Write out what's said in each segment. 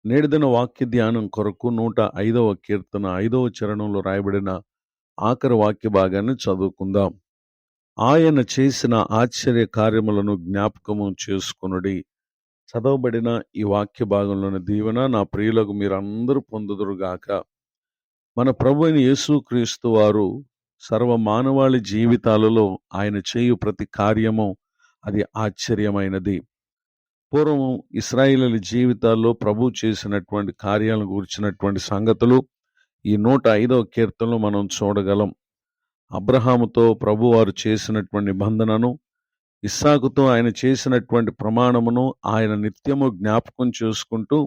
నేటిదిన వాక్య ధ్యానం కొరకు 105వ కీర్తన 5వ చరణంలో రాయబడిన ఆఖరి వాక్య భాగాన్ని చదువుకుందాం. ఆయన చేసిన ఆశ్చర్య కార్యములను జ్ఞాపకము చేసుకొనుడి. చదవబడిన ఈ వాక్య భాగంలోని దీవెన నా ప్రియులకు మీరందరూ పొందుదురుగాక. మన ప్రభు అయిన యేసుక్రీస్తు వారు సర్వ మానవాళి జీవితాలలో ఆయన చేయు ప్రతి కార్యము అది ఆశ్చర్యమైనది. పూర్వం ఇశ్రాయేలీయుల జీవితాల్లో ప్రభు చేసినటువంటి కార్యాలను గురించినటువంటి సంగతులు ఈ 105వ కీర్తనలో మనం చూడగలం. అబ్రహాముతో ప్రభు వారు చేసినటువంటి నిబంధనను, ఇస్సాకుతో ఆయన చేసినటువంటి ప్రమాణమును ఆయన నిత్యము జ్ఞాపకం చేసుకుంటూ,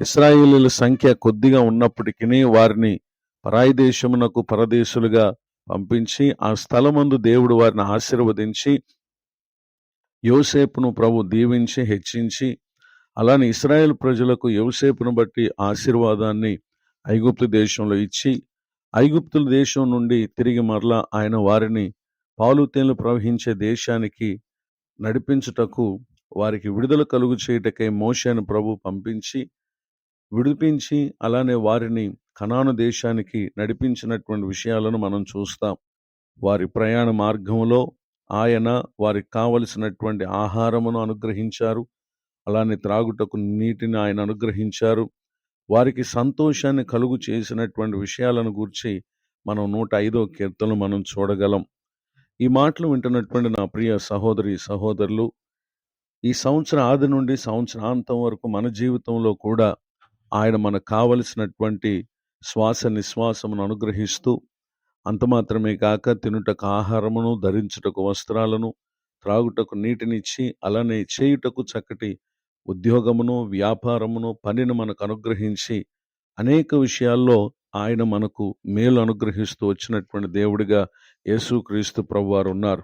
ఇశ్రాయేలీయుల సంఖ్య కొద్దిగా ఉన్నప్పటికీ వారిని పరాయి దేశమునకు పరదేశులుగా పంపించి ఆ స్థలమందు దేవుడు వారిని ఆశీర్వదించి యోసేపును ప్రభు దీవించి హెచ్చించి, అలానే ఇశ్రాయేల్ ప్రజలకు యోసేపును బట్టి ఆశీర్వాదాన్ని ఐగుప్తు దేశంలో ఇచ్చి, ఐగుప్తుల దేశం నుండి తిరిగి మరలా ఆయన వారిని పాలు తేనెలు ప్రవహించే దేశానికి నడిపించుటకు, వారికి విడుదల కలుగు చేయుటకై మోషేను ప్రభు పంపించి విడిపించి అలానే వారిని కనాను దేశానికి నడిపించినటువంటి విషయాలను మనం చూస్తాం. వారి ప్రయాణ మార్గంలో ఆయన వారికి కావలసినటువంటి ఆహారమును అనుగ్రహించారు, అలానే త్రాగుటకు నీటిని ఆయన అనుగ్రహించారు. వారికి సంతోషాన్ని కలుగు చేసినటువంటి విషయాలను గూర్చి మనం 105వ కీర్తనలు మనం చూడగలం. ఈ మాటలు వింటున్నటువంటి నా ప్రియ సహోదరి సహోదరులు, ఈ సంవత్సరం ఆది నుండి సంవత్సరాంతం వరకు మన జీవితంలో కూడా ఆయన మనకు కావలసినటువంటి శ్వాస నిశ్వాసమును అనుగ్రహిస్తూ, అంత మాత్రమే కాక తినుటకు ఆహారమును, ధరించుటకు వస్త్రాలను, త్రాగుటకు నీటినిచ్చి, అలానే చేయుటకు చక్కటి ఉద్యోగమును, వ్యాపారమును, పనిని మనకు అనుగ్రహించి అనేక విషయాల్లో ఆయన మనకు మేలు అనుగ్రహిస్తూ వచ్చినటువంటి దేవుడిగా యేసుక్రీస్తు ప్రభువారు ఉన్నారు.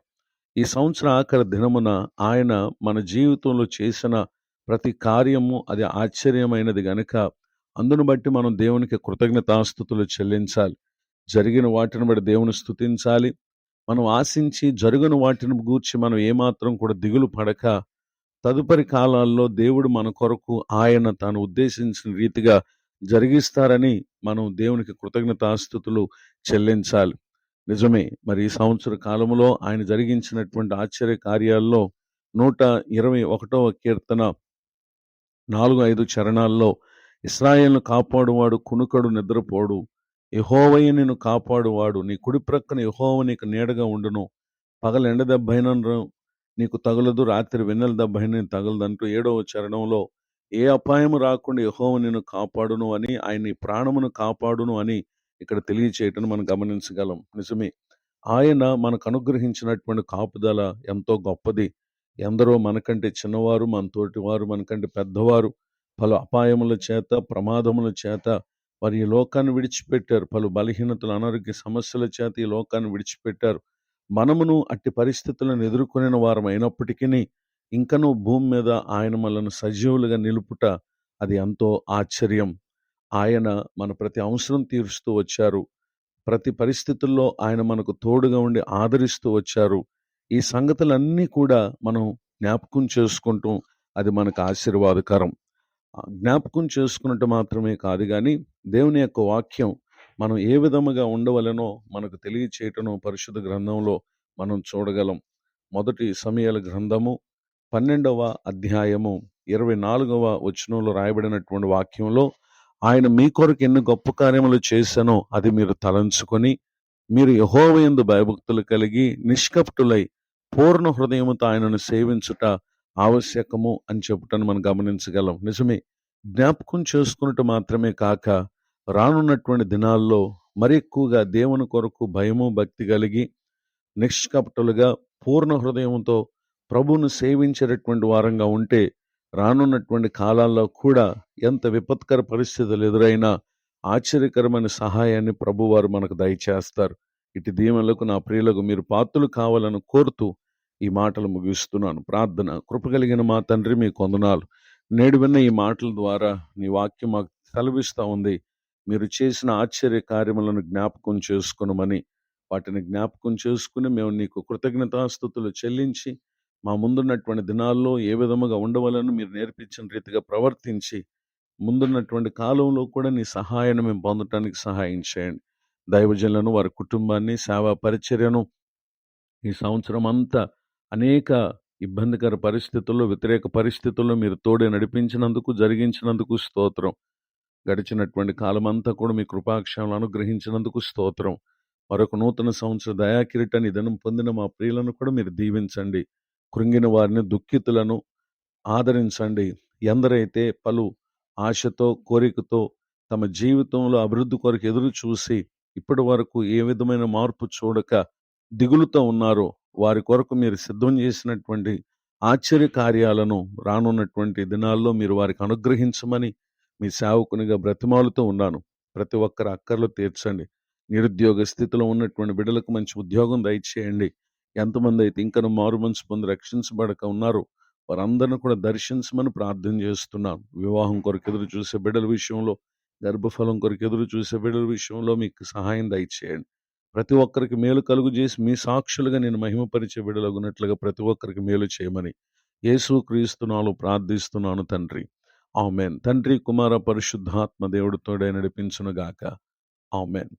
ఈ సంవత్సర ఆఖరి దినమున ఆయన మన జీవితంలో చేసిన ప్రతి కార్యము అది ఆశ్చర్యమైనది గనుక అందును బట్టి మనం దేవునికి కృతజ్ఞతాస్తుతులు చెల్లించాలి. జరిగిన వాటిని బట్టి దేవుని స్తుతించాలి. మనం ఆశించి జరుగుని వాటిని గూర్చి మనం ఏమాత్రం కూడా దిగులు పడక, తదుపరి కాలాల్లో దేవుడు మన కొరకు ఆయన తాను ఉద్దేశించిన రీతిగా జరిగిస్తారని మనం దేవునికి కృతజ్ఞతాస్తుతులు చెల్లించాలి. నిజమే, మరి ఈ సంవత్సర కాలంలో ఆయన జరిగించినటువంటి ఆశ్చర్య కార్యాల్లో 121వ కీర్తన 4-5 చరణాల్లో, ఇశ్రాయేలును కాపాడువాడు కునుకడు నిద్రపోడు, యెహోవయే నిన్ను కాపాడువాడు, నీ కుడి ప్రక్కన యెహోవా నీకు నీడగా ఉండును, పగలు ఎండ దెబ్బైనను నీకు తగులదు, రాత్రి వెన్నెల దెబ్బైన నీకు తగలదంటూ 7వ చరణంలో ఏ అపాయము రాకుండా యెహోవా నిన్ను కాపాడును అని, ఆయన నీ ప్రాణమును కాపాడును అని ఇక్కడ తెలియచేయటం మనం గమనించగలం. నిజమే, ఆయన మనకు అనుగ్రహించినటువంటి కాపుదల ఎంతో గొప్పది. ఎందరో మనకంటే చిన్నవారు, మన తోటి వారు, మనకంటే పెద్దవారు పలు అపాయముల చేత, ప్రమాదముల చేత వారు ఈ లోకాన్ని విడిచిపెట్టారు. పలు బలహీనతలు, అనారోగ్య సమస్యల చేత ఈ లోకాన్ని విడిచిపెట్టారు. మనమును అట్టి పరిస్థితులను ఎదుర్కొనిన వారం అయినప్పటికీ ఇంకనూ భూమి మీద ఆయన మనల్ని సజీవులుగా నిలుపుట అది ఎంతో ఆశ్చర్యం. ఆయన మన ప్రతి అవసరం తీరుస్తూ వచ్చారు. ప్రతి పరిస్థితుల్లో ఆయన మనకు తోడుగా ఉండి ఆదరిస్తూ వచ్చారు. ఈ సంగతులన్నీ కూడా మనం జ్ఞాపకం చేసుకుంటూ అది మనకు ఆశీర్వాదకరం. జ్ఞాపకం చేసుకున్నట్టు మాత్రమే కాదు కానీ దేవుని యొక్క వాక్యం మనం ఏ విధముగా ఉండవలెనో మనకు తెలియచేయటను పరిశుద్ధ గ్రంథంలో మనం చూడగలం. మొదటి సమూయేలు గ్రంథము 12వ అధ్యాయము 24వ వచనంలో రాయబడినటువంటి వాక్యంలో, ఆయన మీ కొరకు ఎన్ని గొప్ప కార్యములు చేశానో అది మీరు తలంచుకొని, మీరు యెహోవా యందు భయభక్తులు కలిగి నిష్కపటులై పూర్ణ హృదయముతో ఆయనను సేవించుట ఆవశ్యకము అని చెప్పుటను మనం గమనించగలం. నిజమే, జ్ఞాపకం చేసుకున్నట్టు మాత్రమే కాక రానున్నటువంటి దినాల్లో మరి ఎక్కువగా దేవుని కొరకు భయము భక్తి కలిగి నిష్కపటులుగా పూర్ణ హృదయంతో ప్రభువును సేవించేటటువంటి వారంగా ఉంటే రానున్నటువంటి కాలాల్లో కూడా ఎంత విపత్కర పరిస్థితులు ఎదురైనా ఆశ్చర్యకరమైన సహాయాన్ని ప్రభువారు మనకు దయచేస్తారు. ఇటు దీవెనలకు నా ప్రియులకు మీరు పాత్రులు కావాలని కోరుతూ ఈ మాటలు ముగిస్తున్నాను. ప్రార్థన. కృపగలిగిన మా తండ్రి, మీ వందనాలు. నేడు విన్న ఈ మాటల ద్వారా నీ వాక్యం మాకు సెలవిస్తూ ఉంది. మీరు చేసిన ఆశ్చర్య కార్యములను జ్ఞాపకం చేసుకునమని, వాటిని జ్ఞాపకం చేసుకుని మేము నీకు కృతజ్ఞతాస్తుతులు చెల్లించి మా ముందున్నటువంటి దినాల్లో ఏ విధముగా ఉండవాలని మీరు నేర్పించిన రీతిగా ప్రవర్తించి ముందున్నటువంటి కాలంలో కూడా నీ సహాయాన్ని మేము పొందటానికి సహాయం చేయండి. దైవజనులను, వారి కుటుంబాన్ని, సేవా పరిచర్యను ఈ సంవత్సరం అంతా అనేక ఇబ్బందికర పరిస్థితుల్లో, వ్యతిరేక పరిస్థితుల్లో మీరు తోడే నడిపించినందుకు, జరిగించినందుకు స్తోత్రం. గడిచినటువంటి కాలమంతా కూడా మీ కృపాక్షేమాలు అనుగ్రహించినందుకు స్తోత్రం. మరొక నూతన సంవత్సర దయాకిరీటాన్ని దినం పొందిన మా ప్రియులను కూడా మీరు దీవించండి. కృంగిన వారిని, దుఃఖితులను ఆదరించండి. ఎందరైతే పలు ఆశతో, కోరికతో తమ జీవితంలో అభివృద్ధి కొరకు ఎదురు చూసి ఇప్పటి వరకు ఏ విధమైన మార్పు చూడక దిగులుతో ఉన్నారో వారి కొరకు మీరు సిద్ధం చేసినటువంటి ఆశ్చర్య కార్యాలను రానున్నటువంటి దినాల్లో మీరు వారికి అనుగ్రహించమని మీ సేవకునిగా బ్రతిమాలుతూ ఉన్నాను. ప్రతి ఒక్కరి అక్కర్లు తీర్చండి. నిరుద్యోగ స్థితిలో ఉన్నటువంటి బిడ్డలకు మంచి ఉద్యోగం దయచేయండి. ఎంతమంది అయితే ఇంకను మారు మనసు పొంది రక్షించబడక ఉన్నారు వారందరిని కూడా దర్శించమని ప్రార్థన చేస్తున్నాను. వివాహం కొరకు ఎదురు చూసే బిడ్డల విషయంలో, గర్భఫలం కొరకు ఎదురు చూసే బిడ్డల విషయంలో మీకు సహాయం దయచేయండి. ప్రతి ఒక్కరికి మేలు కలుగు చేసి మీ సాక్షులుగా నేను మహిమపరిచే బిడ్డలగునట్లుగా ప్రతి ఒక్కరికి మేలు చేయమని యేసుక్రీస్తు నామములో ప్రార్థిస్తున్నాను తండ్రి. ఆమేన్. తండ్రి, కుమార, పరిశుద్ధాత్మ దేవుడు తోడై నడిపించునుగాక. ఆమేన్.